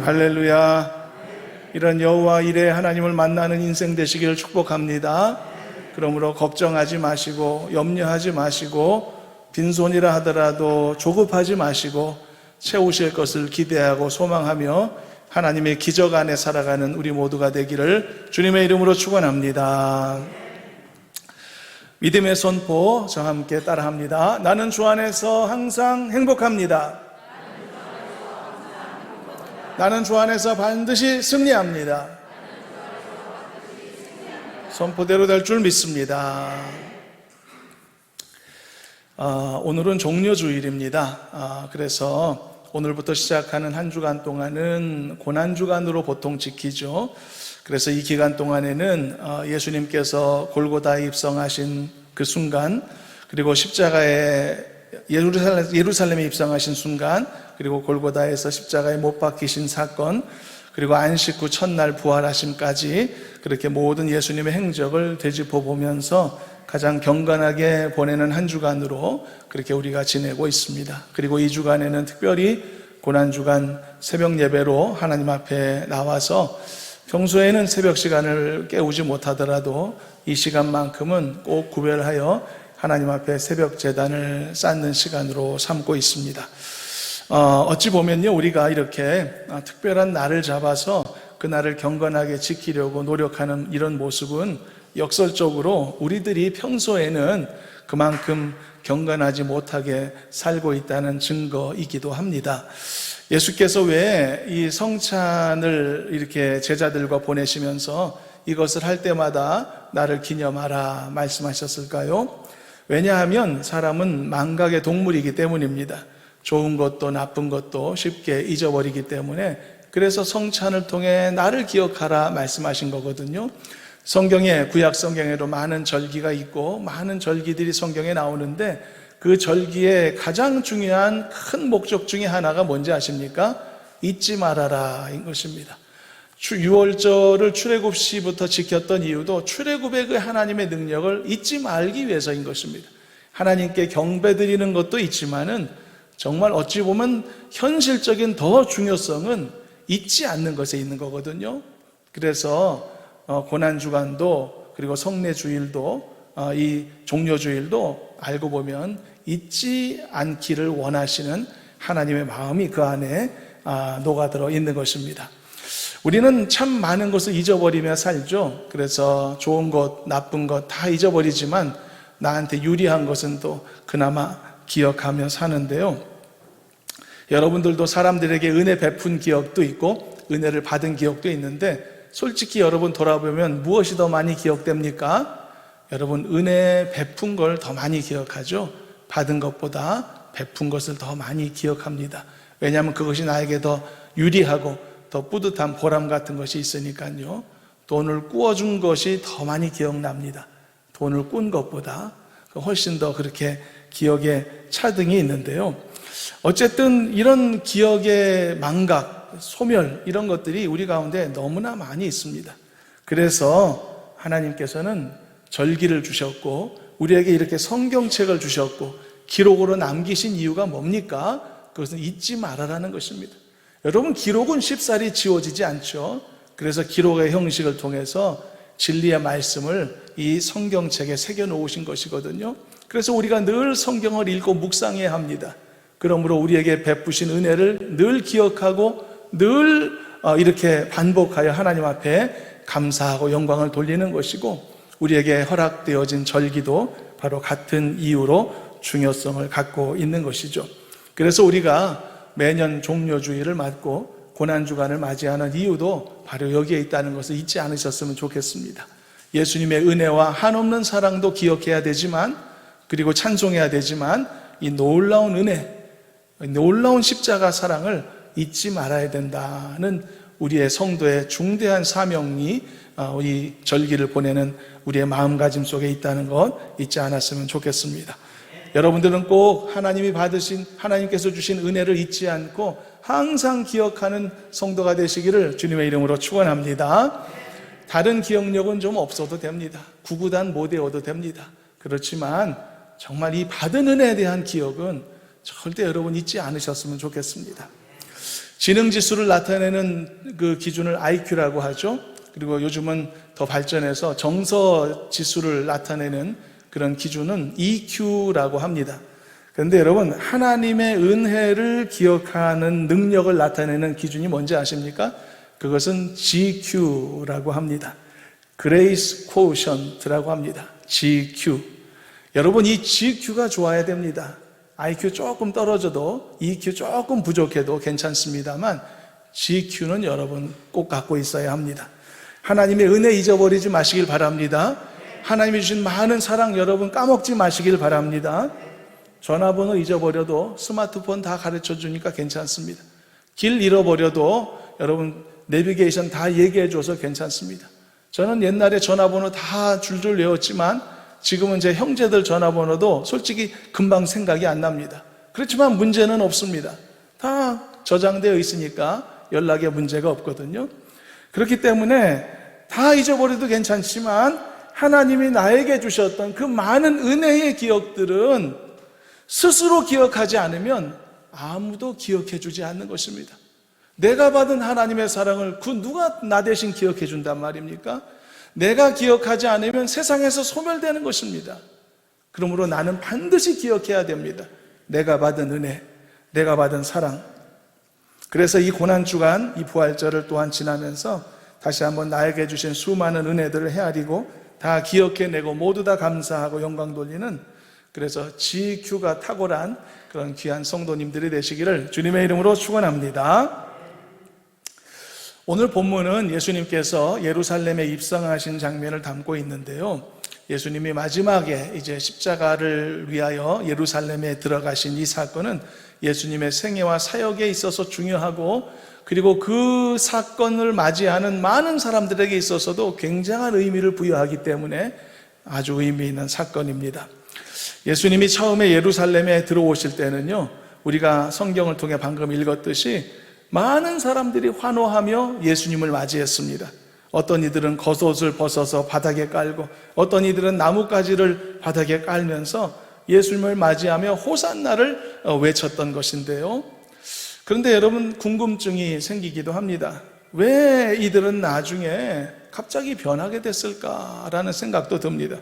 할렐루야. 이런 여호와 일에 하나님을 만나는 인생 되시기를 축복합니다. 그러므로 걱정하지 마시고 염려하지 마시고 빈손이라 하더라도 조급하지 마시고 채우실 것을 기대하고 소망하며 하나님의 기적 안에 살아가는 우리 모두가 되기를 주님의 이름으로 축원합니다. 믿음의 선포 저와 함께 따라합니다. 나는 주 안에서 항상 행복합니다. 나는 주 안에서 반드시 승리합니다. 선포대로 될 줄 믿습니다. 오늘은 종려주일입니다. 그래서 오늘부터 시작하는 한 주간 동안은 고난주간으로 보통 지키죠. 그래서 이 기간 동안에는 예수님께서 골고다에 입성하신 그 순간, 그리고 십자가에 예루살렘에 입성하신 순간, 그리고 골고다에서 십자가에 못 박히신 사건, 그리고 안식 후 첫날 부활하심까지 그렇게 모든 예수님의 행적을 되짚어 보면서 가장 경건하게 보내는 한 주간으로 그렇게 우리가 지내고 있습니다. 그리고 이 주간에는 특별히 고난주간 새벽 예배로 하나님 앞에 나와서 평소에는 새벽 시간을 깨우지 못하더라도 이 시간만큼은 꼭 구별하여 하나님 앞에 새벽 제단을 쌓는 시간으로 삼고 있습니다. 어찌 보면요, 우리가 이렇게 특별한 날을 잡아서 그 날을 경건하게 지키려고 노력하는 이런 모습은 역설적으로 우리들이 평소에는 그만큼 경건하지 못하게 살고 있다는 증거이기도 합니다. 예수께서 왜 이 성찬을 이렇게 제자들과 보내시면서 이것을 할 때마다 나를 기념하라 말씀하셨을까요? 왜냐하면 사람은 망각의 동물이기 때문입니다. 좋은 것도 나쁜 것도 쉽게 잊어버리기 때문에, 그래서 성찬을 통해 나를 기억하라 말씀하신 거거든요. 성경에, 구약 성경에도 많은 절기가 있고 많은 절기들이 성경에 나오는데 그 절기의 가장 중요한 큰 목적 중에 하나가 뭔지 아십니까? 잊지 말아라 인 것입니다. 유월절을 출애굽시부터 지켰던 이유도 출애굽의 그 하나님의 능력을 잊지 말기 위해서인 것입니다. 하나님께 경배드리는 것도 있지만은 정말 어찌 보면 현실적인 더 중요성은 잊지 않는 것에 있는 거거든요. 그래서 고난주간도, 그리고 성례주일도, 이 종려주일도 알고 보면 잊지 않기를 원하시는 하나님의 마음이 그 안에 녹아들어 있는 것입니다. 우리는 참 많은 것을 잊어버리며 살죠. 그래서 좋은 것, 나쁜 것 다 잊어버리지만 나한테 유리한 것은 또 그나마 기억하며 사는데요. 여러분들도 사람들에게 은혜 베푼 기억도 있고 은혜를 받은 기억도 있는데, 솔직히 여러분 돌아보면 무엇이 더 많이 기억됩니까? 여러분, 은혜 베푼 걸 더 많이 기억하죠. 받은 것보다 베푼 것을 더 많이 기억합니다. 왜냐하면 그것이 나에게 더 유리하고 더 뿌듯한 보람 같은 것이 있으니까요. 돈을 꾸어준 것이 더 많이 기억납니다. 돈을 꾼 것보다 훨씬 더 그렇게 기억에 차등이 있는데요. 어쨌든 이런 기억의 망각, 소멸, 이런 것들이 우리 가운데 너무나 많이 있습니다. 그래서 하나님께서는 절기를 주셨고 우리에게 이렇게 성경책을 주셨고 기록으로 남기신 이유가 뭡니까? 그것은 잊지 말아라는 것입니다. 여러분, 기록은 쉽사리 지워지지 않죠. 그래서 기록의 형식을 통해서 진리의 말씀을 이 성경책에 새겨놓으신 것이거든요. 그래서 우리가 늘 성경을 읽고 묵상해야 합니다. 그러므로 우리에게 베푸신 은혜를 늘 기억하고 늘 이렇게 반복하여 하나님 앞에 감사하고 영광을 돌리는 것이고, 우리에게 허락되어진 절기도 바로 같은 이유로 중요성을 갖고 있는 것이죠. 그래서 우리가 매년 종려주일을 맞고 고난주간을 맞이하는 이유도 바로 여기에 있다는 것을 잊지 않으셨으면 좋겠습니다. 예수님의 은혜와 한없는 사랑도 기억해야 되지만, 그리고 찬송해야 되지만, 이 놀라운 은혜, 놀라운 십자가 사랑을 잊지 말아야 된다는 우리의 성도의 중대한 사명이 이 절기를 보내는 우리의 마음가짐 속에 있다는 것 잊지 않았으면 좋겠습니다. 여러분들은 꼭 하나님께서 주신 은혜를 잊지 않고 항상 기억하는 성도가 되시기를 주님의 이름으로 축원합니다. 다른 기억력은 좀 없어도 됩니다. 구구단 못 외워도 됩니다. 그렇지만 정말 이 받은 은혜에 대한 기억은 절대 여러분 잊지 않으셨으면 좋겠습니다. 지능지수를 나타내는 그 기준을 IQ라고 하죠. 그리고 요즘은 더 발전해서 정서지수를 나타내는 그런 기준은 EQ라고 합니다. 그런데 여러분, 하나님의 은혜를 기억하는 능력을 나타내는 기준이 뭔지 아십니까? 그것은 GQ라고 합니다. Grace Quotient라고 합니다. GQ. 여러분, 이 GQ가 좋아야 됩니다. IQ 조금 떨어져도, EQ 조금 부족해도 괜찮습니다만 GQ는 여러분 꼭 갖고 있어야 합니다. 하나님의 은혜 잊어버리지 마시길 바랍니다. 하나님이 주신 많은 사랑 여러분 까먹지 마시길 바랍니다. 전화번호 잊어버려도 스마트폰 다 가르쳐 주니까 괜찮습니다. 길 잃어버려도 여러분 내비게이션 다 얘기해 줘서 괜찮습니다. 저는 옛날에 전화번호 다 줄줄 외웠지만 지금은 제 형제들 전화번호도 솔직히 금방 생각이 안 납니다. 그렇지만 문제는 없습니다. 다 저장되어 있으니까 연락에 문제가 없거든요. 그렇기 때문에 다 잊어버려도 괜찮지만 하나님이 나에게 주셨던 그 많은 은혜의 기억들은 스스로 기억하지 않으면 아무도 기억해 주지 않는 것입니다. 내가 받은 하나님의 사랑을 그 누가 나 대신 기억해 준단 말입니까? 내가 기억하지 않으면 세상에서 소멸되는 것입니다. 그러므로 나는 반드시 기억해야 됩니다. 내가 받은 은혜, 내가 받은 사랑. 그래서 이 고난주간, 이 부활절을 또한 지나면서 다시 한번 나에게 주신 수많은 은혜들을 헤아리고 다 기억해내고 모두 다 감사하고 영광 돌리는, 그래서 GQ가 탁월한 그런 귀한 성도님들이 되시기를 주님의 이름으로 축원합니다. 오늘 본문은 예수님께서 예루살렘에 입성하신 장면을 담고 있는데요. 예수님이 마지막에 이제 십자가를 위하여 예루살렘에 들어가신 이 사건은 예수님의 생애와 사역에 있어서 중요하고, 그리고 그 사건을 맞이하는 많은 사람들에게 있어서도 굉장한 의미를 부여하기 때문에 아주 의미 있는 사건입니다. 예수님이 처음에 예루살렘에 들어오실 때는요, 우리가 성경을 통해 방금 읽었듯이 많은 사람들이 환호하며 예수님을 맞이했습니다. 어떤 이들은 겉옷을 벗어서 바닥에 깔고, 어떤 이들은 나뭇가지를 바닥에 깔면서 예수님을 맞이하며 호산나를 외쳤던 것인데요. 그런데 여러분, 궁금증이 생기기도 합니다. 왜 이들은 나중에 갑자기 변하게 됐을까라는 생각도 듭니다.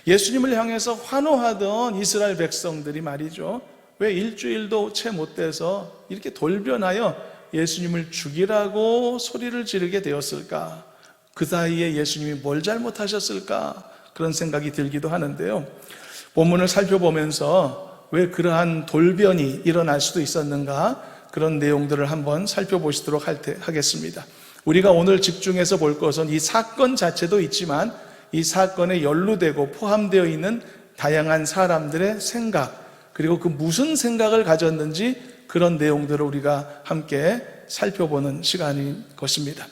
예수님을 향해서 환호하던 이스라엘 백성들이 말이죠, 왜 일주일도 채 못 돼서 이렇게 돌변하여 예수님을 죽이라고 소리를 지르게 되었을까? 그 사이에 예수님이 뭘 잘못하셨을까? 그런 생각이 들기도 하는데요. 본문을 살펴보면서 왜 그러한 돌변이 일어날 수도 있었는가? 그런 내용들을 한번 살펴보시도록 하겠습니다. 우리가 오늘 집중해서 볼 것은 이 사건 자체도 있지만 이 사건에 연루되고 포함되어 있는 다양한 사람들의 생각, 그리고 그 무슨 생각을 가졌는지 그런 내용들을 우리가 함께 살펴보는 시간인 것입니다.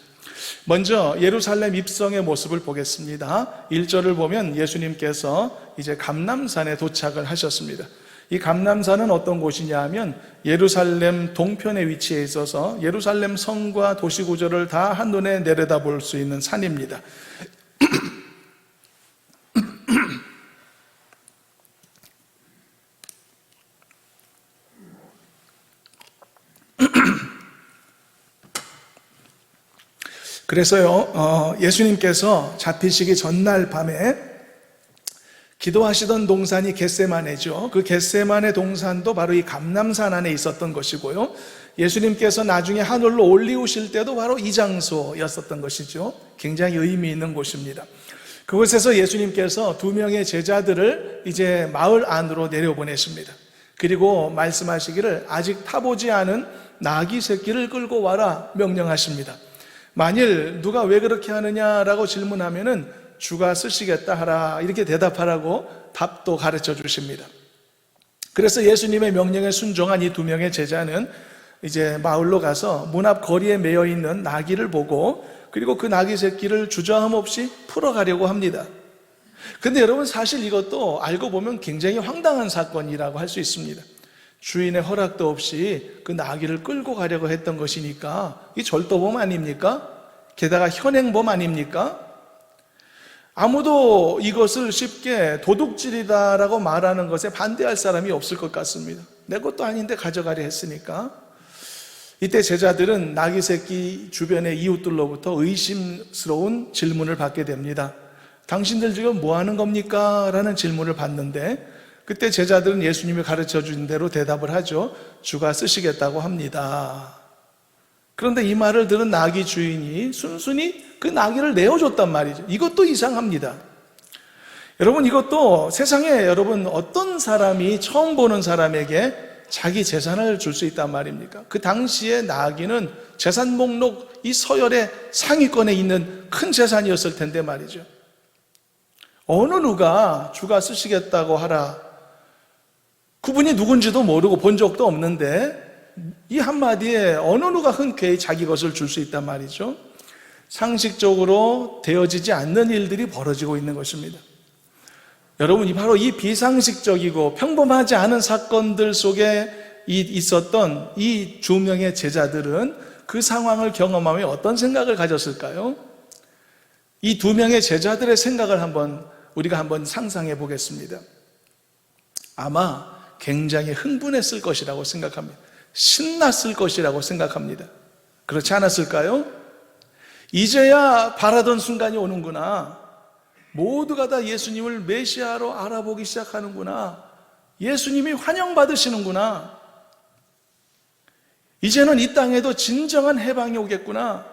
먼저 예루살렘 입성의 모습을 보겠습니다. 1절을 보면 예수님께서 이제 감람산에 도착을 하셨습니다. 이 감람산은 어떤 곳이냐 하면 예루살렘 동편에 위치해 있어서 예루살렘 성과 도시 구조를 다 한눈에 내려다볼 수 있는 산입니다. 그래서요, 예수님께서 잡히시기 전날 밤에 기도하시던 동산이 겟세마네죠. 그 겟세마네 동산도 바로 이 감람산 안에 있었던 것이고요, 예수님께서 나중에 하늘로 올리우실 때도 바로 이 장소였었던 것이죠. 굉장히 의미 있는 곳입니다. 그곳에서 예수님께서 2명의 제자들을 이제 마을 안으로 내려보내십니다. 그리고 말씀하시기를 아직 타보지 않은 나귀 새끼를 끌고 와라 명령하십니다. 만일 누가 왜 그렇게 하느냐라고 질문하면은 주가 쓰시겠다 하라, 이렇게 대답하라고 답도 가르쳐 주십니다. 그래서 예수님의 명령에 순종한 이 2명의 제자는 이제 마을로 가서 문 앞 거리에 매여 있는 나귀를 보고, 그리고 그 나귀 새끼를 주저함 없이 풀어가려고 합니다. 근데 여러분, 사실 이것도 알고 보면 굉장히 황당한 사건이라고 할 수 있습니다. 주인의 허락도 없이 그 나귀를 끌고 가려고 했던 것이니까 이 절도범 아닙니까? 게다가 현행범 아닙니까? 아무도 이것을 쉽게 도둑질이다라고 말하는 것에 반대할 사람이 없을 것 같습니다. 내 것도 아닌데 가져가려 했으니까. 이때 제자들은 나귀 새끼 주변의 이웃들로부터 의심스러운 질문을 받게 됩니다. 당신들 지금 뭐 하는 겁니까? 라는 질문을 받는데 그때 제자들은 예수님이 가르쳐 준 대로 대답을 하죠. 주가 쓰시겠다고 합니다. 그런데 이 말을 들은 나귀 주인이 순순히 그 나귀를 내어줬단 말이죠. 이것도 이상합니다. 여러분, 이것도 세상에 여러분 어떤 사람이 처음 보는 사람에게 자기 재산을 줄 수 있단 말입니까? 그 당시에 나귀는 재산 목록 이 서열의 상위권에 있는 큰 재산이었을 텐데 말이죠. 어느 누가 주가 쓰시겠다고 하라, 그분이 누군지도 모르고 본 적도 없는데 이 한마디에 어느 누가 흔쾌히 자기 것을 줄 수 있단 말이죠. 상식적으로 되어지지 않는 일들이 벌어지고 있는 것입니다. 여러분이 바로 이 비상식적이고 평범하지 않은 사건들 속에 있었던 이 두 명의 제자들은 그 상황을 경험하며 어떤 생각을 가졌을까요? 이 두 명의 제자들의 생각을 우리가 한번 상상해 보겠습니다. 아마 굉장히 흥분했을 것이라고 생각합니다. 신났을 것이라고 생각합니다. 그렇지 않았을까요? 이제야 바라던 순간이 오는구나. 모두가 다 예수님을 메시아로 알아보기 시작하는구나. 예수님이 환영받으시는구나. 이제는 이 땅에도 진정한 해방이 오겠구나.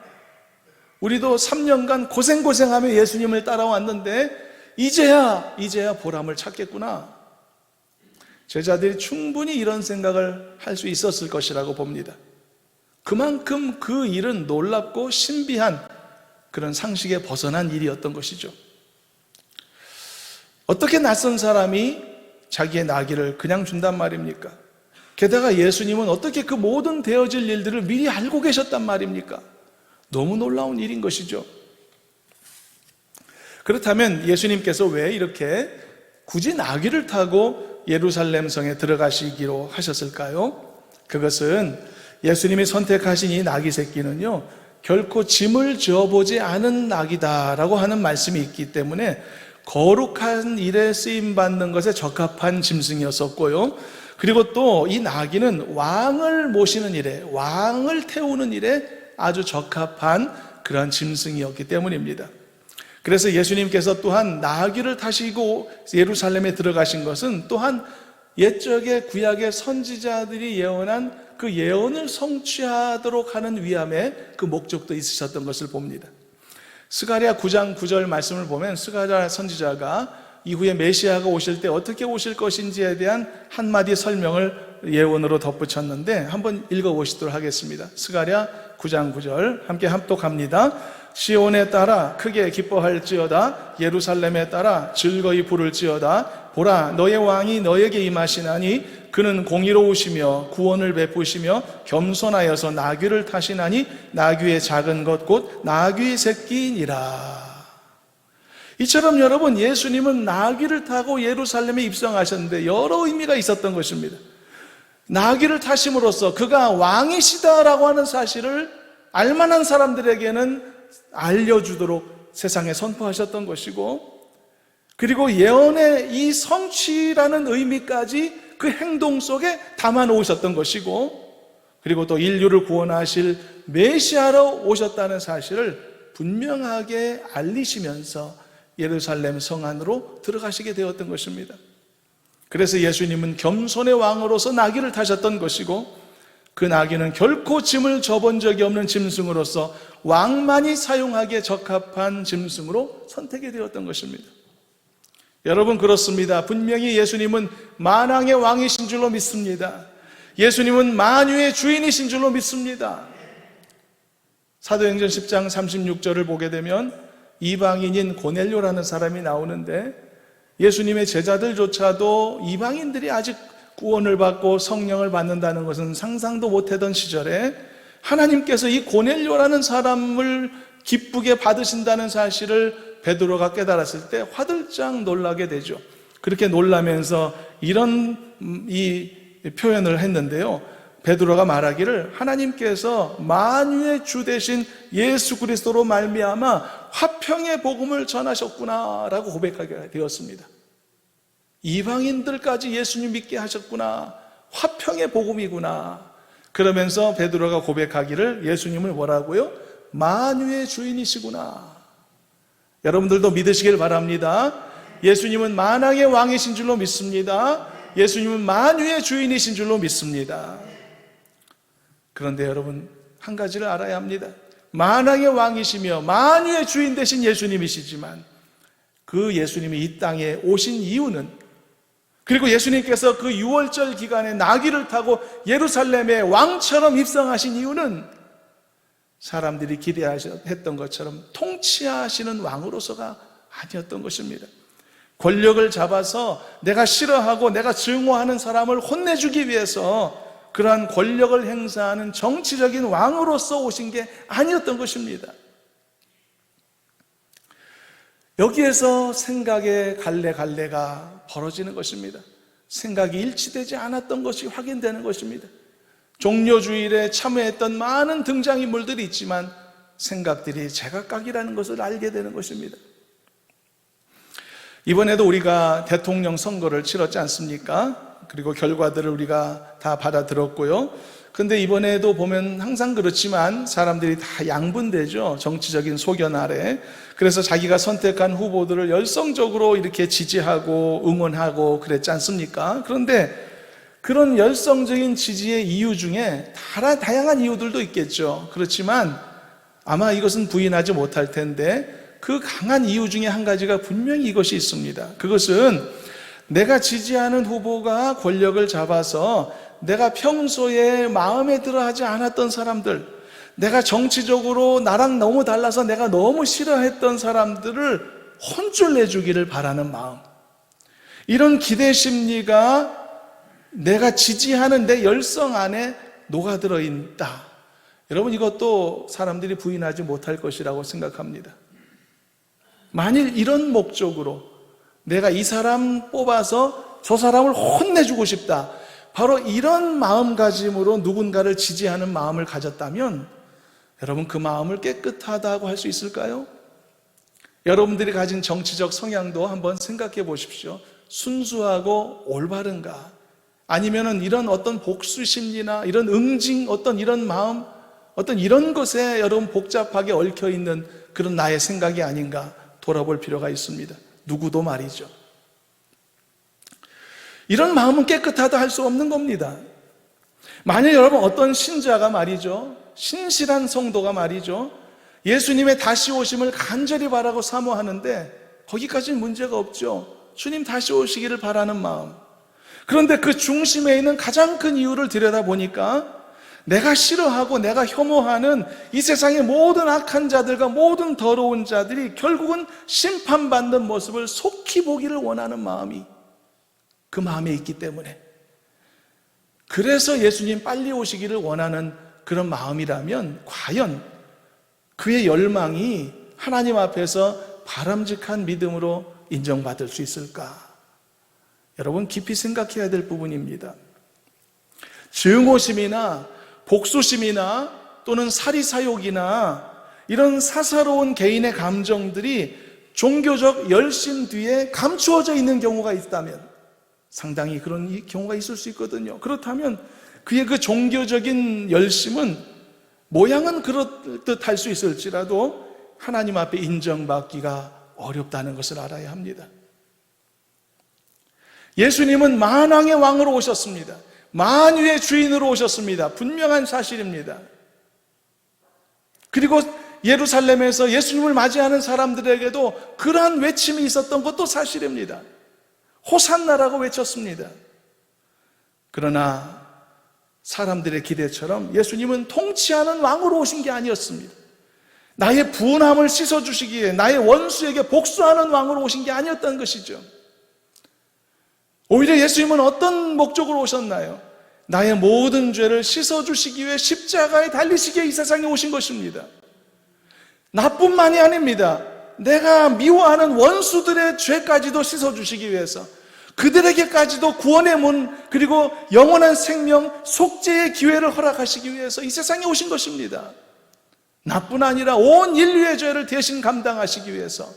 우리도 3년간 고생하며 예수님을 따라왔는데 이제야 보람을 찾겠구나. 제자들이 충분히 이런 생각을 할 수 있었을 것이라고 봅니다. 그만큼 그 일은 놀랍고 신비한 그런 상식에 벗어난 일이었던 것이죠. 어떻게 낯선 사람이 자기의 나귀를 그냥 준단 말입니까? 게다가 예수님은 어떻게 그 모든 되어질 일들을 미리 알고 계셨단 말입니까? 너무 놀라운 일인 것이죠. 그렇다면 예수님께서 왜 이렇게 굳이 나귀를 타고 예루살렘 성에 들어가시기로 하셨을까요? 그것은 예수님이 선택하신 이 나귀 새끼는요, 결코 짐을 지어보지 않은 나귀다라고 하는 말씀이 있기 때문에 거룩한 일에 쓰임받는 것에 적합한 짐승이었었고요. 그리고 또 이 나귀는 왕을 모시는 일에, 왕을 태우는 일에 아주 적합한 그러한 짐승이었기 때문입니다. 그래서 예수님께서 또한 나귀를 타시고 예루살렘에 들어가신 것은 또한 옛적의 구약의 선지자들이 예언한 그 예언을 성취하도록 하는 위함의 그 목적도 있으셨던 것을 봅니다. 스가랴 9장 9절 말씀을 보면 스가랴 선지자가 이후에 메시아가 오실 때 어떻게 오실 것인지에 대한 한마디 설명을 예언으로 덧붙였는데 한번 읽어보시도록 하겠습니다. 스가랴 9장 9절 함께 합독합니다. 시온에 따라 크게 기뻐할지어다. 예루살렘에 따라 즐거이 부를지어다. 보라, 너의 왕이 너에게 임하시나니 그는 공의로우시며 구원을 베푸시며 겸손하여서 나귀를 타시나니 나귀의 작은 것 곧 나귀 새끼니라. 이처럼 여러분, 예수님은 나귀를 타고 예루살렘에 입성하셨는데 여러 의미가 있었던 것입니다. 나귀를 타심으로써 그가 왕이시다라고 하는 사실을 알만한 사람들에게는 알려주도록 세상에 선포하셨던 것이고, 그리고 예언의 이 성취라는 의미까지 그 행동 속에 담아 놓으셨던 것이고, 그리고 또 인류를 구원하실 메시아로 오셨다는 사실을 분명하게 알리시면서 예루살렘 성 안으로 들어가시게 되었던 것입니다. 그래서 예수님은 겸손의 왕으로서 나귀를 타셨던 것이고, 그 나귀는 결코 짐을 져본 적이 없는 짐승으로서 왕만이 사용하기에 적합한 짐승으로 선택이 되었던 것입니다. 여러분, 그렇습니다. 분명히 예수님은 만왕의 왕이신 줄로 믿습니다. 예수님은 만유의 주인이신 줄로 믿습니다. 사도행전 10장 36절을 보게 되면 이방인인 고넬료라는 사람이 나오는데, 예수님의 제자들조차도 이방인들이 아직 구원을 받고 성령을 받는다는 것은 상상도 못하던 시절에 하나님께서 이 고넬료라는 사람을 기쁘게 받으신다는 사실을 베드로가 깨달았을 때 화들짝 놀라게 되죠. 그렇게 놀라면서 이런 이 표현을 했는데요, 베드로가 말하기를 하나님께서 만유의 주 되신 예수 그리스도로 말미암아 화평의 복음을 전하셨구나라고 고백하게 되었습니다. 이방인들까지 예수님 믿게 하셨구나, 화평의 복음이구나. 그러면서 베드로가 고백하기를 예수님을 뭐라고요? 만유의 주인이시구나. 여러분들도 믿으시길 바랍니다. 예수님은 만왕의 왕이신 줄로 믿습니다. 예수님은 만유의 주인이신 줄로 믿습니다. 그런데 여러분, 한 가지를 알아야 합니다. 만왕의 왕이시며 만유의 주인 되신 예수님이시지만 그 예수님이 이 땅에 오신 이유는, 그리고 예수님께서 그 유월절 기간에 나귀를 타고 예루살렘에 왕처럼 입성하신 이유는 사람들이 기대했던 것처럼 통치하시는 왕으로서가 아니었던 것입니다. 권력을 잡아서 내가 싫어하고 내가 증오하는 사람을 혼내주기 위해서 그러한 권력을 행사하는 정치적인 왕으로서 오신 게 아니었던 것입니다. 여기에서 생각의 갈래가 벌어지는 것입니다. 생각이 일치되지 않았던 것이 확인되는 것입니다. 종려주일에 참여했던 많은 등장인물들이 있지만 생각들이 제각각이라는 것을 알게 되는 것입니다. 이번에도 우리가 대통령 선거를 치렀지 않습니까? 그리고 결과들을 우리가 다 받아들었고요. 근데 이번에도 보면 항상 그렇지만 사람들이 다 양분되죠. 정치적인 소견 아래. 그래서 자기가 선택한 후보들을 열성적으로 이렇게 지지하고 응원하고 그랬지 않습니까? 그런데 그런 열성적인 지지의 이유 중에 다양한 이유들도 있겠죠. 그렇지만 아마 이것은 부인하지 못할 텐데 그 강한 이유 중에 한 가지가 분명히 이것이 있습니다. 그것은 내가 지지하는 후보가 권력을 잡아서 내가 평소에 마음에 들어 하지 않았던 사람들, 내가 정치적으로 나랑 너무 달라서 내가 너무 싫어했던 사람들을 혼쭐 내주기를 바라는 마음, 이런 기대 심리가 내가 지지하는 내 열성 안에 녹아들어 있다. 여러분, 이것도 사람들이 부인하지 못할 것이라고 생각합니다. 만일 이런 목적으로 내가 이 사람 뽑아서 저 사람을 혼내주고 싶다, 바로 이런 마음가짐으로 누군가를 지지하는 마음을 가졌다면 여러분, 그 마음을 깨끗하다고 할 수 있을까요? 여러분들이 가진 정치적 성향도 한번 생각해 보십시오. 순수하고 올바른가? 아니면은 이런 어떤 복수 심리나 이런 응징, 어떤 이런 마음, 어떤 이런 것에 여러분 복잡하게 얽혀 있는 그런 나의 생각이 아닌가 돌아볼 필요가 있습니다. 누구도 말이죠. 이런 마음은 깨끗하다 할 수 없는 겁니다. 만약 여러분 어떤 신자가 말이죠, 신실한 성도가 말이죠, 예수님의 다시 오심을 간절히 바라고 사모하는데 거기까지는 문제가 없죠. 주님 다시 오시기를 바라는 마음. 그런데 그 중심에 있는 가장 큰 이유를 들여다보니까 내가 싫어하고 내가 혐오하는 이 세상의 모든 악한 자들과 모든 더러운 자들이 결국은 심판받는 모습을 속히 보기를 원하는 마음이 그 마음에 있기 때문에, 그래서 예수님 빨리 오시기를 원하는 그런 마음이라면 과연 그의 열망이 하나님 앞에서 바람직한 믿음으로 인정받을 수 있을까? 여러분, 깊이 생각해야 될 부분입니다. 증오심이나 복수심이나 또는 사리사욕이나 이런 사사로운 개인의 감정들이 종교적 열심 뒤에 감추어져 있는 경우가 있다면, 상당히 그런 경우가 있을 수 있거든요. 그렇다면 그의 그 종교적인 열심은 모양은 그렇듯 할 수 있을지라도 하나님 앞에 인정받기가 어렵다는 것을 알아야 합니다. 예수님은 만왕의 왕으로 오셨습니다. 만유의 주인으로 오셨습니다. 분명한 사실입니다. 그리고 예루살렘에서 예수님을 맞이하는 사람들에게도 그러한 외침이 있었던 것도 사실입니다. 호산나라고 외쳤습니다. 그러나 사람들의 기대처럼 예수님은 통치하는 왕으로 오신 게 아니었습니다. 나의 분함을 씻어주시기 위해 나의 원수에게 복수하는 왕으로 오신 게 아니었던 것이죠. 오히려 예수님은 어떤 목적으로 오셨나요? 나의 모든 죄를 씻어주시기 위해 십자가에 달리시기에 이 세상에 오신 것입니다. 나뿐만이 아닙니다. 내가 미워하는 원수들의 죄까지도 씻어주시기 위해서, 그들에게까지도 구원의 문, 그리고 영원한 생명, 속죄의 기회를 허락하시기 위해서 이 세상에 오신 것입니다. 나뿐 아니라 온 인류의 죄를 대신 감당하시기 위해서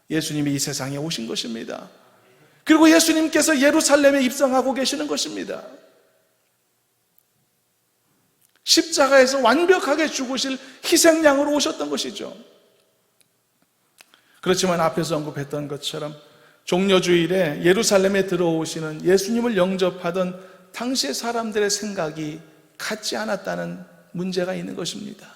예수님이 이 세상에 오신 것입니다. 그리고 예수님께서 예루살렘에 입성하고 계시는 것입니다. 십자가에서 완벽하게 죽으실 희생양으로 오셨던 것이죠. 그렇지만 앞에서 언급했던 것처럼 종려주일에 예루살렘에 들어오시는 예수님을 영접하던 당시의 사람들의 생각이 같지 않았다는 문제가 있는 것입니다.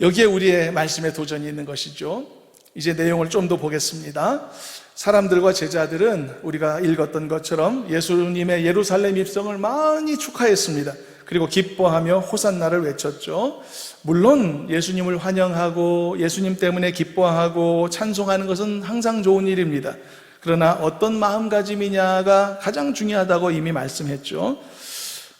여기에 우리의 말씀의 도전이 있는 것이죠. 이제 내용을 좀 더 보겠습니다. 사람들과 제자들은 우리가 읽었던 것처럼 예수님의 예루살렘 입성을 많이 축하했습니다. 그리고 기뻐하며 호산나를 외쳤죠. 물론 예수님을 환영하고 예수님 때문에 기뻐하고 찬송하는 것은 항상 좋은 일입니다. 그러나 어떤 마음가짐이냐가 가장 중요하다고 이미 말씀했죠.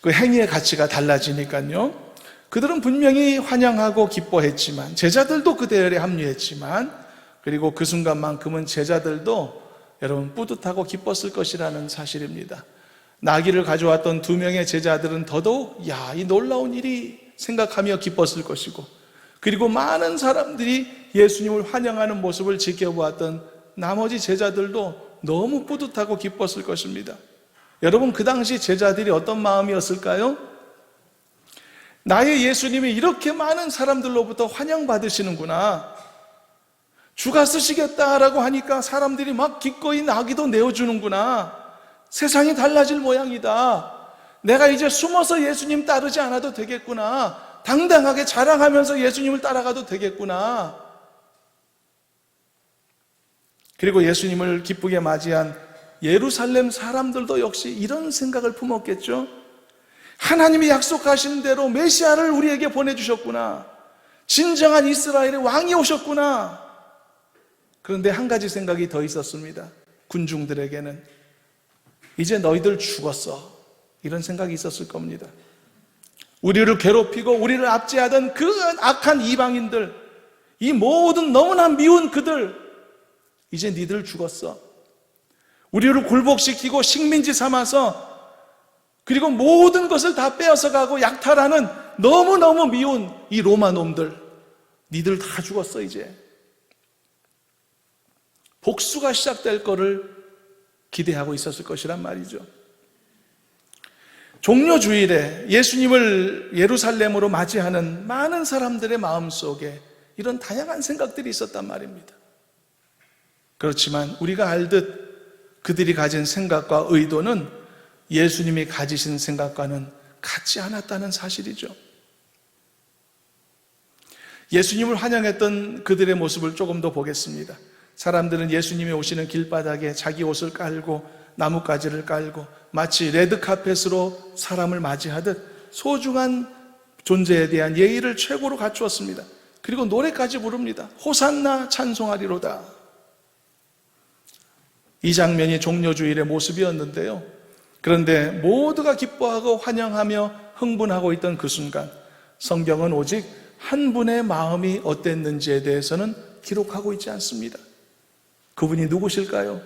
그 행위의 가치가 달라지니까요. 그들은 분명히 환영하고 기뻐했지만, 제자들도 그 대열에 합류했지만, 그리고 그 순간만큼은 제자들도 여러분 뿌듯하고 기뻤을 것이라는 사실입니다. 나귀를 가져왔던 2명의 제자들은 더더욱 이 놀라운 일이 생각하며 기뻤을 것이고, 그리고 많은 사람들이 예수님을 환영하는 모습을 지켜보았던 나머지 제자들도 너무 뿌듯하고 기뻤을 것입니다. 여러분, 그 당시 제자들이 어떤 마음이었을까요? 나의 예수님이 이렇게 많은 사람들로부터 환영받으시는구나, 주가 쓰시겠다라고 하니까 사람들이 막 기꺼이 나귀도 내어주는구나, 세상이 달라질 모양이다, 내가 이제 숨어서 예수님 따르지 않아도 되겠구나, 당당하게 자랑하면서 예수님을 따라가도 되겠구나. 그리고 예수님을 기쁘게 맞이한 예루살렘 사람들도 역시 이런 생각을 품었겠죠. 하나님이 약속하신 대로 메시아를 우리에게 보내주셨구나, 진정한 이스라엘의 왕이 오셨구나. 그런데 한 가지 생각이 더 있었습니다. 군중들에게는 이제 너희들 죽었어, 이런 생각이 있었을 겁니다. 우리를 괴롭히고 우리를 압제하던 그 악한 이방인들, 이 모든 너무나 미운 그들, 이제 니들 죽었어. 우리를 굴복시키고 식민지 삼아서, 그리고 모든 것을 다 빼앗아 가고 약탈하는 너무너무 미운 이 로마 놈들, 니들 다 죽었어. 이제 복수가 시작될 거를 기대하고 있었을 것이란 말이죠. 종려주일에 예수님을 예루살렘으로 맞이하는 많은 사람들의 마음속에 이런 다양한 생각들이 있었단 말입니다. 그렇지만 우리가 알듯 그들이 가진 생각과 의도는 예수님이 가지신 생각과는 같지 않았다는 사실이죠. 예수님을 환영했던 그들의 모습을 조금 더 보겠습니다. 사람들은 예수님이 오시는 길바닥에 자기 옷을 깔고 나뭇가지를 깔고 마치 레드카펫으로 사람을 맞이하듯 소중한 존재에 대한 예의를 최고로 갖추었습니다. 그리고 노래까지 부릅니다. 호산나 찬송하리로다. 이 장면이 종려주일의 모습이었는데요. 그런데 모두가 기뻐하고 환영하며 흥분하고 있던 그 순간, 성경은 오직 한 분의 마음이 어땠는지에 대해서는 기록하고 있지 않습니다. 그분이 누구실까요?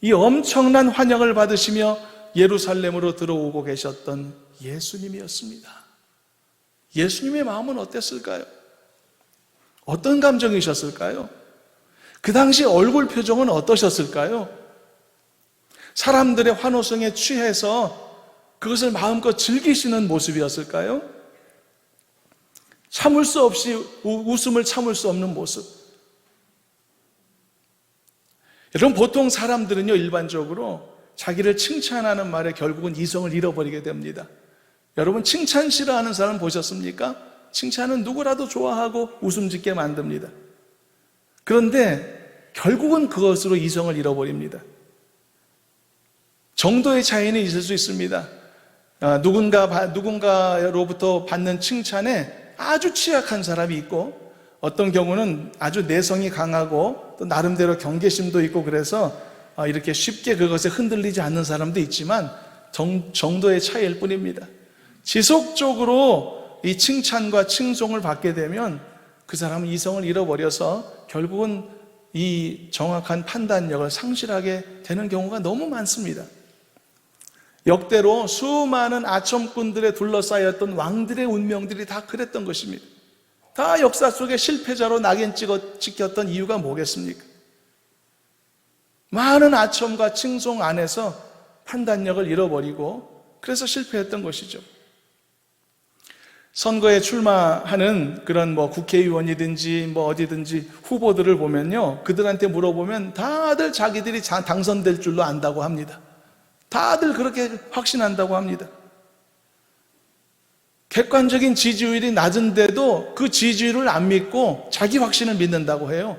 이 엄청난 환영을 받으시며 예루살렘으로 들어오고 계셨던 예수님이었습니다. 예수님의 마음은 어땠을까요? 어떤 감정이셨을까요? 그 당시 얼굴 표정은 어떠셨을까요? 사람들의 환호성에 취해서 그것을 마음껏 즐기시는 모습이었을까요? 참을 수 없이 웃음을 참을 수 없는 모습. 여러분, 보통 사람들은요, 일반적으로 자기를 칭찬하는 말에 결국은 이성을 잃어버리게 됩니다. 여러분, 칭찬 싫어하는 사람 보셨습니까? 칭찬은 누구라도 좋아하고 웃음 짓게 만듭니다. 그런데 결국은 그것으로 이성을 잃어버립니다. 정도의 차이는 있을 수 있습니다. 누군가로부터 받는 칭찬에 아주 취약한 사람이 있고, 어떤 경우는 아주 내성이 강하고 또 나름대로 경계심도 있고, 그래서 이렇게 쉽게 그것에 흔들리지 않는 사람도 있지만 정도의 차이일 뿐입니다. 지속적으로 이 칭찬과 칭송을 받게 되면 그 사람은 이성을 잃어버려서 결국은 이 정확한 판단력을 상실하게 되는 경우가 너무 많습니다. 역대로 수많은 아첨꾼들에 둘러싸였던 왕들의 운명들이 다 그랬던 것입니다. 다 역사 속에 실패자로 낙인 찍혔던 이유가 뭐겠습니까? 많은 아첨과 칭송 안에서 판단력을 잃어버리고 그래서 실패했던 것이죠. 선거에 출마하는 그런 국회의원이든지 어디든지 후보들을 보면요, 그들한테 물어보면 다들 자기들이 당선될 줄로 안다고 합니다. 다들 그렇게 확신한다고 합니다. 객관적인 지지율이 낮은데도 그 지지율을 안 믿고 자기 확신을 믿는다고 해요.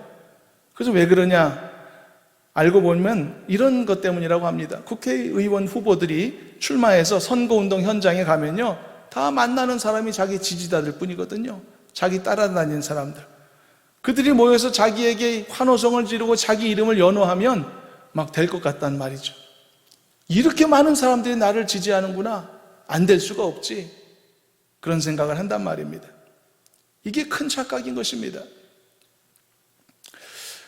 그래서 왜 그러냐? 알고 보면 이런 것 때문이라고 합니다. 국회의원 후보들이 출마해서 선거운동 현장에 가면요, 다 만나는 사람이 자기 지지자들 뿐이거든요. 자기 따라다니는 사람들. 그들이 모여서 자기에게 환호성을 지르고 자기 이름을 연호하면 막 될 것 같단 말이죠. 이렇게 많은 사람들이 나를 지지하는구나, 안 될 수가 없지, 그런 생각을 한단 말입니다. 이게 큰 착각인 것입니다.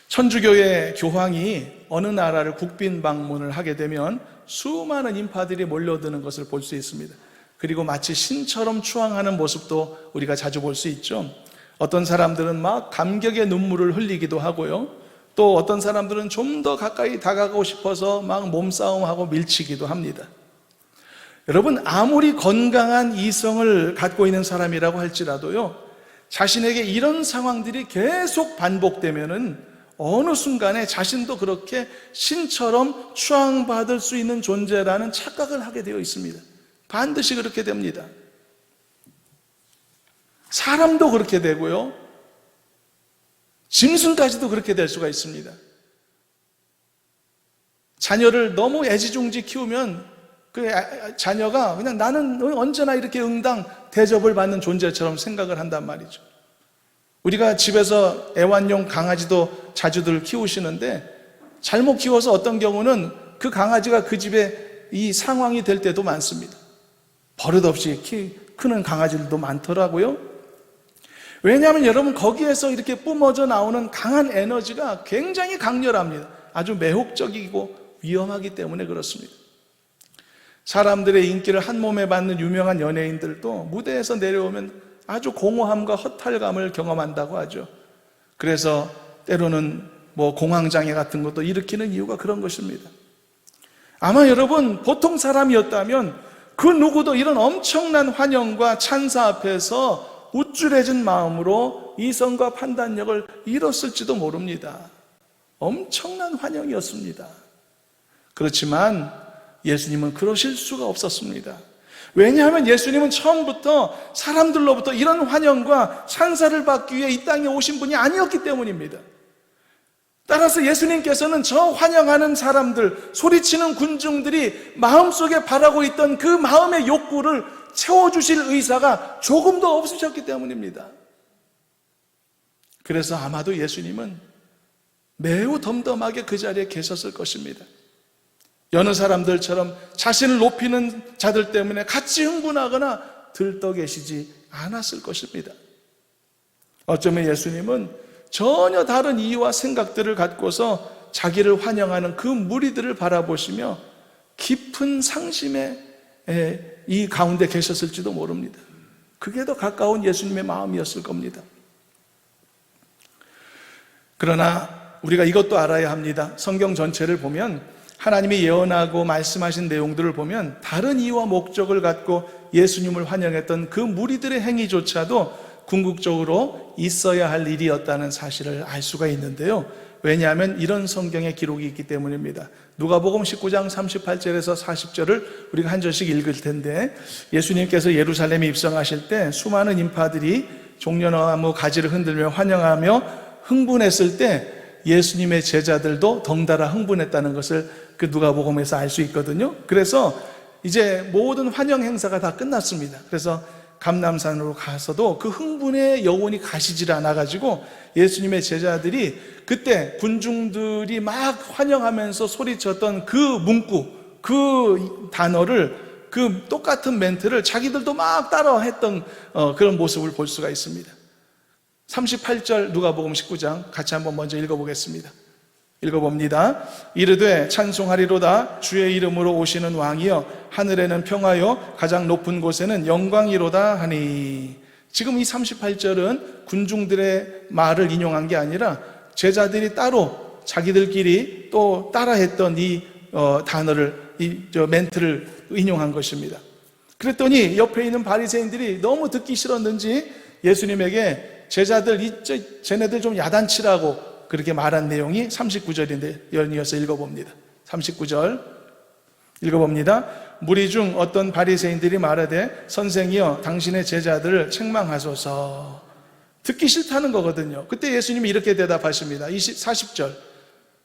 천주교의 교황이 어느 나라를 국빈 방문을 하게 되면 수많은 인파들이 몰려드는 것을 볼 수 있습니다. 그리고 마치 신처럼 추앙하는 모습도 우리가 자주 볼 수 있죠. 어떤 사람들은 막 감격의 눈물을 흘리기도 하고요, 또 어떤 사람들은 좀 더 가까이 다가가고 싶어서 막 몸싸움하고 밀치기도 합니다. 여러분, 아무리 건강한 이성을 갖고 있는 사람이라고 할지라도요, 자신에게 이런 상황들이 계속 반복되면은 어느 순간에 자신도 그렇게 신처럼 추앙받을 수 있는 존재라는 착각을 하게 되어 있습니다. 반드시 그렇게 됩니다. 사람도 그렇게 되고요, 짐승까지도 그렇게 될 수가 있습니다. 자녀를 너무 애지중지 키우면 그 자녀가 그냥 나는 언제나 이렇게 응당 대접을 받는 존재처럼 생각을 한단 말이죠. 우리가 집에서 애완용 강아지도 자주들 키우시는데 잘못 키워서 어떤 경우는 그 강아지가 그 집에 이 상황이 될 때도 많습니다. 버릇없이 크는 강아지들도 많더라고요. 왜냐하면 여러분, 거기에서 이렇게 뿜어져 나오는 강한 에너지가 굉장히 강렬합니다. 아주 매혹적이고 위험하기 때문에 그렇습니다. 사람들의 인기를 한 몸에 받는 유명한 연예인들도 무대에서 내려오면 아주 공허함과 허탈감을 경험한다고 하죠. 그래서 때로는 공황장애 같은 것도 일으키는 이유가 그런 것입니다. 아마 여러분, 보통 사람이었다면 그 누구도 이런 엄청난 환영과 찬사 앞에서 우쭐해진 마음으로 이성과 판단력을 잃었을지도 모릅니다. 엄청난 환영이었습니다. 그렇지만 예수님은 그러실 수가 없었습니다. 왜냐하면 예수님은 처음부터 사람들로부터 이런 환영과 찬사를 받기 위해 이 땅에 오신 분이 아니었기 때문입니다. 따라서 예수님께서는 저 환영하는 사람들, 소리치는 군중들이 마음속에 바라고 있던 그 마음의 욕구를 채워주실 의사가 조금도 없으셨기 때문입니다. 그래서 아마도 예수님은 매우 덤덤하게 그 자리에 계셨을 것입니다. 여느 사람들처럼 자신을 높이는 자들 때문에 같이 흥분하거나 들떠 계시지 않았을 것입니다. 어쩌면 예수님은 전혀 다른 이유와 생각들을 갖고서 자기를 환영하는 그 무리들을 바라보시며 깊은 상심의 이 가운데 계셨을지도 모릅니다. 그게 더 가까운 예수님의 마음이었을 겁니다. 그러나 우리가 이것도 알아야 합니다. 성경 전체를 보면 하나님이 예언하고 말씀하신 내용들을 보면 다른 이유와 목적을 갖고 예수님을 환영했던 그 무리들의 행위조차도 궁극적으로 있어야 할 일이었다는 사실을 알 수가 있는데요. 왜냐하면 이런 성경의 기록이 있기 때문입니다. 누가복음 19장 38절에서 40절을 우리가 한 절씩 읽을 텐데, 예수님께서 예루살렘에 입성하실 때 수많은 인파들이 종려나무 가지를 흔들며 환영하며 흥분했을 때 예수님의 제자들도 덩달아 흥분했다는 것을 그 누가복음에서 알 수 있거든요. 그래서 이제 모든 환영 행사가 다 끝났습니다. 그래서 감람산으로 가서도 그 흥분의 여운이 가시질 않아가지고 예수님의 제자들이 그때 군중들이 막 환영하면서 소리쳤던 그 문구, 그 단어를, 그 똑같은 멘트를 자기들도 막 따라했던 그런 모습을 볼 수가 있습니다. 38절 누가복음 19장 같이 한번 먼저 읽어보겠습니다. 읽어봅니다. 이르되 찬송하리로다 주의 이름으로 오시는 왕이여, 하늘에는 평화여 가장 높은 곳에는 영광이로다 하니. 지금 이 38절은 군중들의 말을 인용한 게 아니라 제자들이 따로 자기들끼리 또 따라했던 이 단어를 멘트를 인용한 것입니다. 그랬더니 옆에 있는 바리새인들이 너무 듣기 싫었는지 예수님에게 제자들, 쟤네들 좀 야단치라고 그렇게 말한 내용이 39절인데 연이어서 읽어봅니다. 39절 읽어봅니다. 무리 중 어떤 바리새인들이 말하되 선생이여 당신의 제자들을 책망하소서. 듣기 싫다는 거거든요. 그때 예수님이 이렇게 대답하십니다. 40절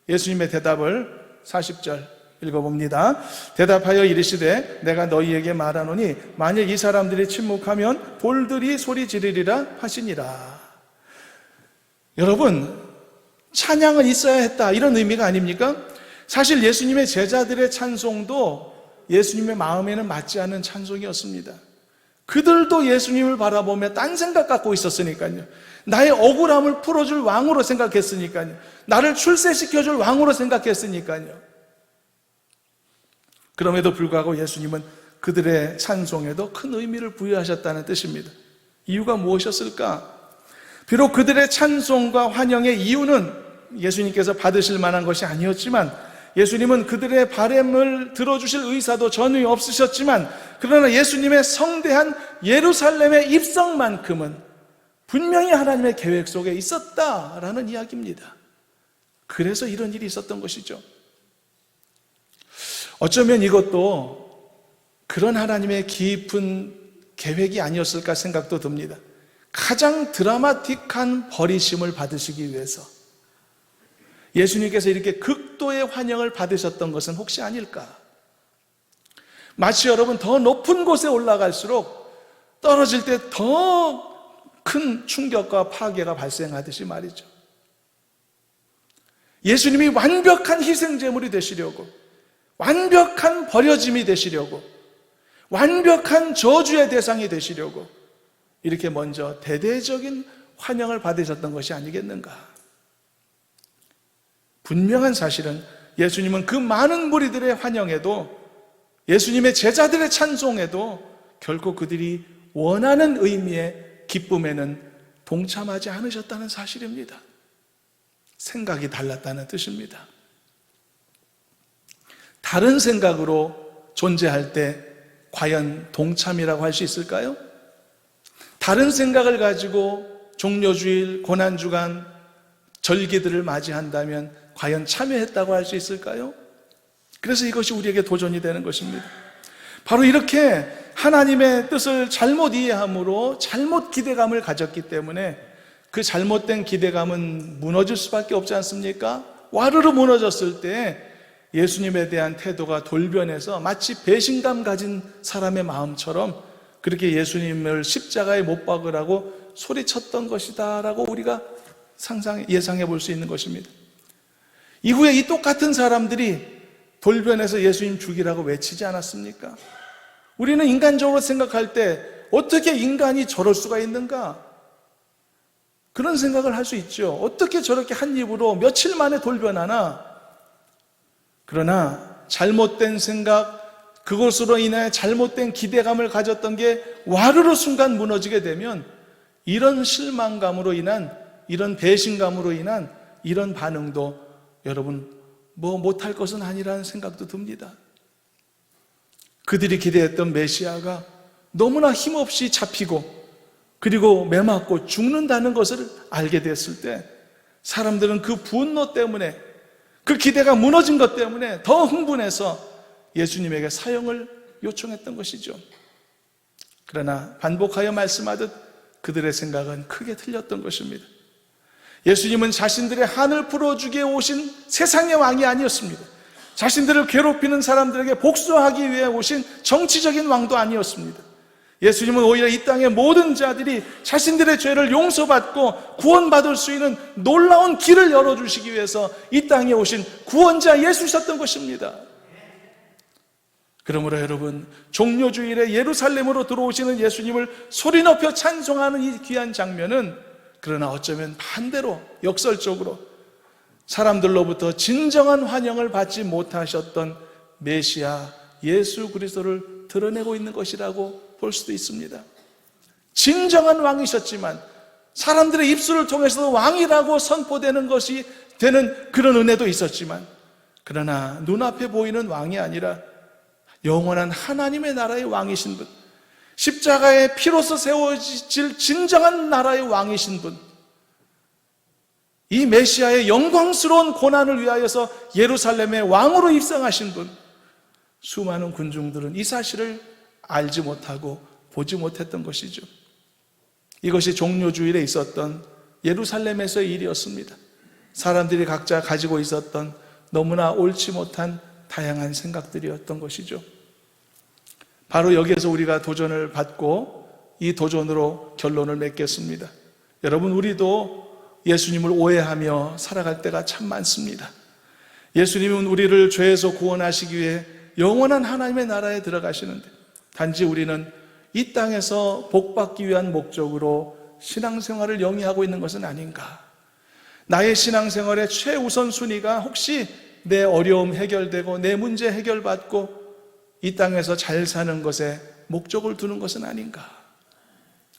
예수님의 대답을 40절 읽어봅니다. 대답하여 이르시되 내가 너희에게 말하노니 만일 이 사람들이 침묵하면 돌들이 소리 지르리라 하시니라. 여러분, 찬양은 있어야 했다 이런 의미가 아닙니까? 사실 예수님의 제자들의 찬송도 예수님의 마음에는 맞지 않는 찬송이었습니다. 그들도 예수님을 바라보며 딴 생각 갖고 있었으니까요. 나의 억울함을 풀어줄 왕으로 생각했으니까요. 나를 출세시켜줄 왕으로 생각했으니까요. 그럼에도 불구하고 예수님은 그들의 찬송에도 큰 의미를 부여하셨다는 뜻입니다. 이유가 무엇이었을까? 비록 그들의 찬송과 환영의 이유는 예수님께서 받으실 만한 것이 아니었지만 예수님은 그들의 바람을 들어주실 의사도 전혀 없으셨지만 그러나 예수님의 성대한 예루살렘의 입성만큼은 분명히 하나님의 계획 속에 있었다라는 이야기입니다. 그래서 이런 일이 있었던 것이죠. 어쩌면 이것도 그런 하나님의 깊은 계획이 아니었을까 생각도 듭니다. 가장 드라마틱한 버리심을 받으시기 위해서 예수님께서 이렇게 극도의 환영을 받으셨던 것은 혹시 아닐까? 마치 여러분 더 높은 곳에 올라갈수록 떨어질 때 더 큰 충격과 파괴가 발생하듯이 말이죠. 예수님이 완벽한 희생제물이 되시려고, 완벽한 버려짐이 되시려고, 완벽한 저주의 대상이 되시려고 이렇게 먼저 대대적인 환영을 받으셨던 것이 아니겠는가? 분명한 사실은 예수님은 그 많은 무리들의 환영에도, 예수님의 제자들의 찬송에도 결코 그들이 원하는 의미의 기쁨에는 동참하지 않으셨다는 사실입니다. 생각이 달랐다는 뜻입니다. 다른 생각으로 존재할 때 과연 동참이라고 할 수 있을까요? 다른 생각을 가지고 종려주일, 고난주간, 절기들을 맞이한다면 과연 참여했다고 할 수 있을까요? 그래서 이것이 우리에게 도전이 되는 것입니다. 바로 이렇게 하나님의 뜻을 잘못 이해함으로 잘못 기대감을 가졌기 때문에 그 잘못된 기대감은 무너질 수밖에 없지 않습니까? 와르르 무너졌을 때 예수님에 대한 태도가 돌변해서 마치 배신감 가진 사람의 마음처럼 그렇게 예수님을 십자가에 못 박으라고 소리쳤던 것이다 라고 우리가 예상해 볼 수 있는 것입니다. 이후에 이 똑같은 사람들이 돌변해서 예수님 죽이라고 외치지 않았습니까? 우리는 인간적으로 생각할 때 어떻게 인간이 저럴 수가 있는가? 그런 생각을 할 수 있죠. 어떻게 저렇게 한 입으로 며칠 만에 돌변하나? 그러나 잘못된 생각, 그것으로 인해 잘못된 기대감을 가졌던 게 와르르 순간 무너지게 되면 이런 실망감으로 인한, 이런 배신감으로 인한 이런 반응도 여러분 못할 것은 아니라는 생각도 듭니다. 그들이 기대했던 메시아가 너무나 힘없이 잡히고 그리고 매맞고 죽는다는 것을 알게 됐을 때 사람들은 그 분노 때문에, 그 기대가 무너진 것 때문에 더 흥분해서 예수님에게 사형을 요청했던 것이죠. 그러나 반복하여 말씀하듯 그들의 생각은 크게 틀렸던 것입니다. 예수님은 자신들의 한을 풀어주기에 오신 세상의 왕이 아니었습니다. 자신들을 괴롭히는 사람들에게 복수하기 위해 오신 정치적인 왕도 아니었습니다. 예수님은 오히려 이 땅의 모든 자들이 자신들의 죄를 용서받고 구원받을 수 있는 놀라운 길을 열어주시기 위해서 이 땅에 오신 구원자 예수셨던 것입니다. 그러므로 여러분, 종려주일에 예루살렘으로 들어오시는 예수님을 소리 높여 찬송하는 이 귀한 장면은 그러나 어쩌면 반대로 역설적으로 사람들로부터 진정한 환영을 받지 못하셨던 메시아 예수 그리스도를 드러내고 있는 것이라고 볼 수도 있습니다. 진정한 왕이셨지만 사람들의 입술을 통해서도 왕이라고 선포되는 것이 되는 그런 은혜도 있었지만 그러나 눈앞에 보이는 왕이 아니라 영원한 하나님의 나라의 왕이신 분, 십자가의 피로서 세워질 진정한 나라의 왕이신 분, 이 메시아의 영광스러운 고난을 위하여서 예루살렘의 왕으로 입성하신 분, 수많은 군중들은 이 사실을 알지 못하고 보지 못했던 것이죠. 이것이 종료주일에 있었던 예루살렘에서의 일이었습니다. 사람들이 각자 가지고 있었던 너무나 옳지 못한 다양한 생각들이었던 것이죠. 바로 여기에서 우리가 도전을 받고 이 도전으로 결론을 맺겠습니다. 여러분, 우리도 예수님을 오해하며 살아갈 때가 참 많습니다. 예수님은 우리를 죄에서 구원하시기 위해 영원한 하나님의 나라에 들어가시는데, 단지 우리는 이 땅에서 복받기 위한 목적으로 신앙생활을 영위하고 있는 것은 아닌가. 나의 신앙생활의 최우선순위가 혹시 내 어려움 해결되고 내 문제 해결받고 이 땅에서 잘 사는 것에 목적을 두는 것은 아닌가.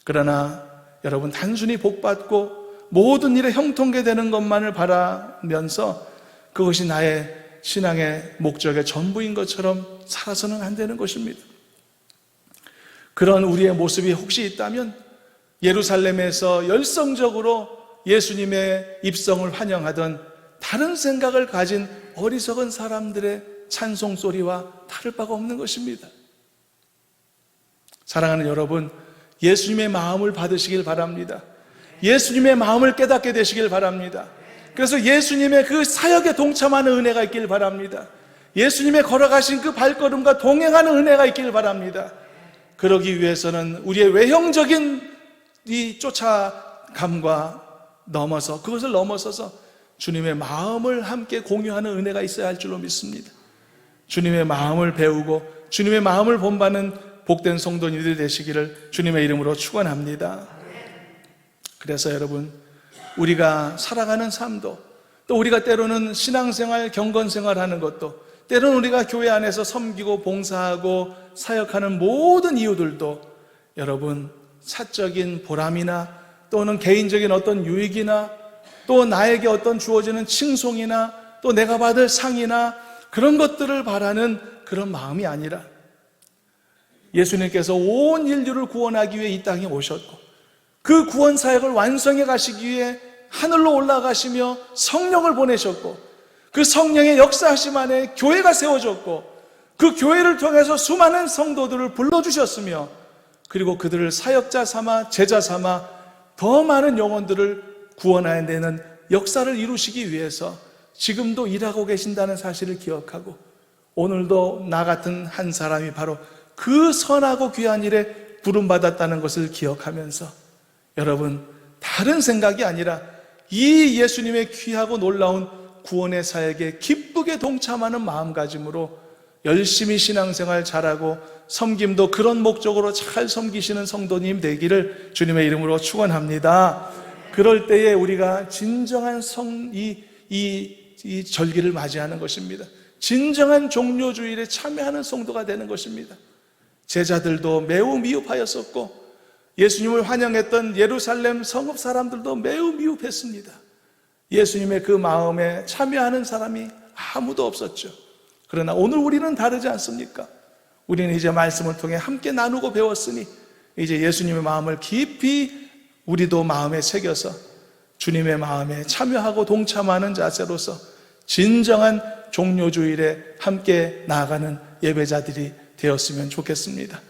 그러나 여러분, 단순히 복받고 모든 일에 형통케 되는 것만을 바라면서 그것이 나의 신앙의 목적의 전부인 것처럼 살아서는 안 되는 것입니다. 그런 우리의 모습이 혹시 있다면 예루살렘에서 열성적으로 예수님의 입성을 환영하던 다른 생각을 가진 어리석은 사람들의 찬송 소리와 다를 바가 없는 것입니다. 사랑하는 여러분, 예수님의 마음을 받으시길 바랍니다. 예수님의 마음을 깨닫게 되시길 바랍니다. 그래서 예수님의 그 사역에 동참하는 은혜가 있길 바랍니다. 예수님의 걸어가신 그 발걸음과 동행하는 은혜가 있길 바랍니다. 그러기 위해서는 우리의 외형적인 이 쫓아감과 넘어서, 그것을 넘어서서 주님의 마음을 함께 공유하는 은혜가 있어야 할 줄로 믿습니다. 주님의 마음을 배우고 주님의 마음을 본받는 복된 성도님들이 되시기를 주님의 이름으로 축원합니다. 그래서 여러분, 우리가 살아가는 삶도, 또 우리가 때로는 신앙생활, 경건생활 하는 것도, 때로는 우리가 교회 안에서 섬기고 봉사하고 사역하는 모든 이유들도 여러분, 사적인 보람이나 또는 개인적인 어떤 유익이나 또 나에게 어떤 주어지는 칭송이나 또 내가 받을 상이나 그런 것들을 바라는 그런 마음이 아니라, 예수님께서 온 인류를 구원하기 위해 이 땅에 오셨고 그 구원 사역을 완성해 가시기 위해 하늘로 올라가시며 성령을 보내셨고 그 성령의 역사하심 안에 교회가 세워졌고 그 교회를 통해서 수많은 성도들을 불러주셨으며 그리고 그들을 사역자 삼아 제자 삼아 더 많은 영혼들을 구원해내는 역사를 이루시기 위해서 지금도 일하고 계신다는 사실을 기억하고 오늘도 나 같은 한 사람이 바로 그 선하고 귀한 일에 부름받았다는 것을 기억하면서 여러분, 다른 생각이 아니라 이 예수님의 귀하고 놀라운 구원의 사역에 기쁘게 동참하는 마음가짐으로 열심히 신앙생활 잘하고 섬김도 그런 목적으로 잘 섬기시는 성도님 되기를 주님의 이름으로 축원합니다. 그럴 때에 우리가 진정한 이 절기를 맞이하는 것입니다. 진정한 종료주일에 참여하는 성도가 되는 것입니다. 제자들도 매우 미흡하였었고 예수님을 환영했던 예루살렘 성읍 사람들도 매우 미흡했습니다. 예수님의 그 마음에 참여하는 사람이 아무도 없었죠. 그러나 오늘 우리는 다르지 않습니까? 우리는 이제 말씀을 통해 함께 나누고 배웠으니 이제 예수님의 마음을 깊이 우리도 마음에 새겨서 주님의 마음에 참여하고 동참하는 자세로서 진정한 종료주일에 함께 나아가는 예배자들이 되었으면 좋겠습니다.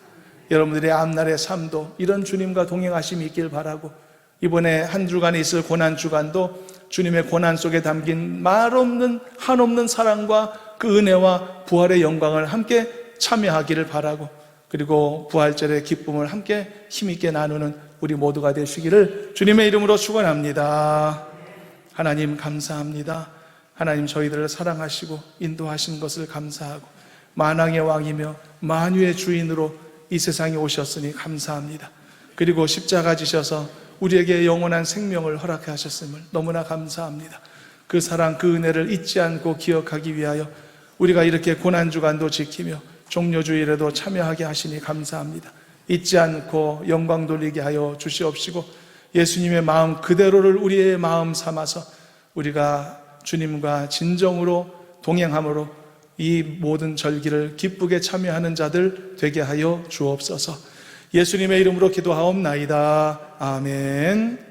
여러분들의 앞날의 삶도 이런 주님과 동행하심이 있길 바라고, 이번에 한 주간에 있을 고난주간도 주님의 고난 속에 담긴 말없는 한없는 사랑과 그 은혜와 부활의 영광을 함께 참여하기를 바라고, 그리고 부활절의 기쁨을 함께 힘있게 나누는 우리 모두가 되시기를 주님의 이름으로 축원합니다. 하나님 감사합니다. 하나님, 저희들을 사랑하시고 인도하신 것을 감사하고 만왕의 왕이며 만유의 주인으로 이 세상에 오셨으니 감사합니다. 그리고 십자가 지셔서 우리에게 영원한 생명을 허락해 하셨음을 너무나 감사합니다. 그 사랑, 그 은혜를 잊지 않고 기억하기 위하여 우리가 이렇게 고난주간도 지키며 종료주일에도 참여하게 하시니 감사합니다. 잊지 않고 영광 돌리게 하여 주시옵시고 예수님의 마음 그대로를 우리의 마음 삼아서 우리가 주님과 진정으로 동행함으로 이 모든 절기를 기쁘게 참여하는 자들 되게 하여 주옵소서. 예수님의 이름으로 기도하옵나이다. 아멘.